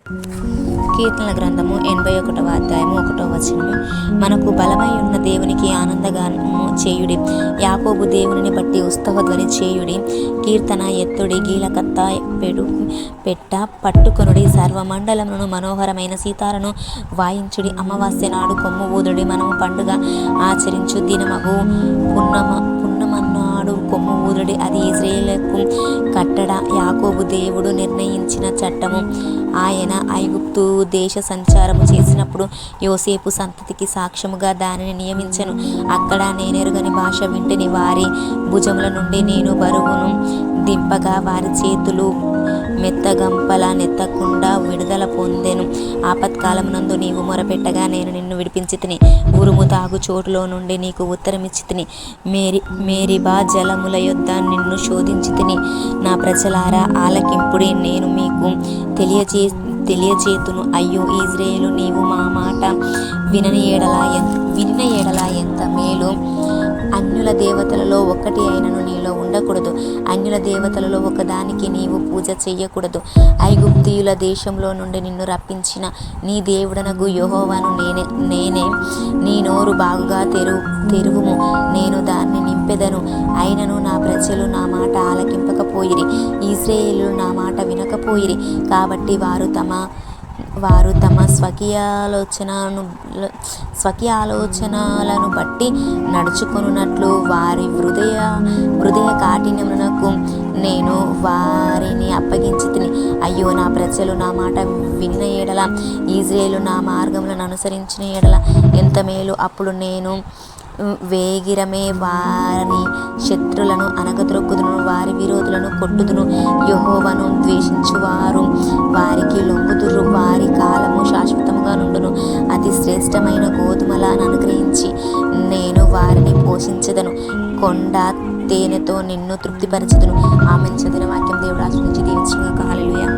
కీర్తనల గ్రంథము 81వ అధ్యాయము 1వ వచనము. మనకు బలమై ఉన్న దేవునికి ఆనందగానము చేయుడి, యాకోబు దేవుని బట్టి ఉత్సవధ్వని చేయుడి. కీర్తన ఎత్తుడి, గీలకత్త పెట్ట పట్టుకొనుడి, సర్వమండలమును మనోహరమైన సీతాలను వాయించుడి. అమావాస్య నాడు కొమ్ము ఊదుడి, మనము పండుగ ఆచరించు దినమగు పున్నమన్నాడు కొమ్ము ఊదుడి. అది ఇశ్రాయేలుకు కట్టడ, యాకోబు దేవుడు నిర్ణయించిన చట్టము. ఆయన ఐగుప్తు దేశ సంచారము చేసినప్పుడు యోసేపు సంతతికి సాక్ష్యముగా దానిని నియమించెను. అక్కడ నేనెరుగని భాష వింటిని, వారి భుజముల నుండి నేను బరువును దింపగా వారి చేతులు మెత్తగంపల నెత్తకుండా విడుదల పొందెను. ఆపత్కాలమునందు నీవు మొరపెట్టగా నేను నిన్ను విడిపించి తిని, ఉరుము తాగు చోటులో నుండి నీకు ఉత్తరమిచ్చి తిని, మేరీబా జలముల యొద్ద నిన్ను శోధించి తిని. నా ప్రజలారా ఆలకింపుడి, నేను మీకు తెలియచేతును. అయ్యో ఇశ్రాయేలు, నీవు మా మాట వినిన ఎడల ఎంత మేలు. అన్యుల దేవతలలో ఒక్కటి అయినను నీలో ఉండకూడదు. అన్యుల దేవతలలో ఒకదానికి నీవు పూజ చెయ్యకూడదు. ఐగుప్తీయుల దేశంలో నుండి నిన్ను రప్పించిన నీ దేవుడనగు యెహోవాను నేనే. నీ నోరు బాగుగా తెరువుము, నేను దాన్ని నింపెదను. అయినను నా ప్రజలు నా మాట ఆలకింపకపోయిరి, ఇశ్రాయేలు నా మాట వినకపోయిరి. కాబట్టి వారు తమ స్వకీయాలోచనలను బట్టి నడుచుకొనున్నట్లు వారి హృదయ కాఠిన్యమునకు నేను వారిని అప్పగించి తిని. అయ్యో నా ప్రజలు నా మాట విన్న ఎడల, ఇశ్రాయేలు నా మార్గములను అనుసరించిన ఎడల ఎంత మేలు. అప్పుడు నేను వేగిరమే వారి శత్రులను అనగద్రొక్కుదును, వారి విరోధులను కొట్టుదును. యెహోవాను ద్వేషించువారు వారికి లొంగుదురు, వారి కాలము శాశ్వతముగా నుండును. అతి శ్రేష్టమైన గోధుమలను అనుగ్రహించి నేను వారిని పోషించదను, కొండ తేనెతో నిన్ను తృప్తిపరచదును. ఆమెను చదివిన వాక్యం దేవుడు ఆశీర్వదించి దీవించుగాక. హల్లెలూయా.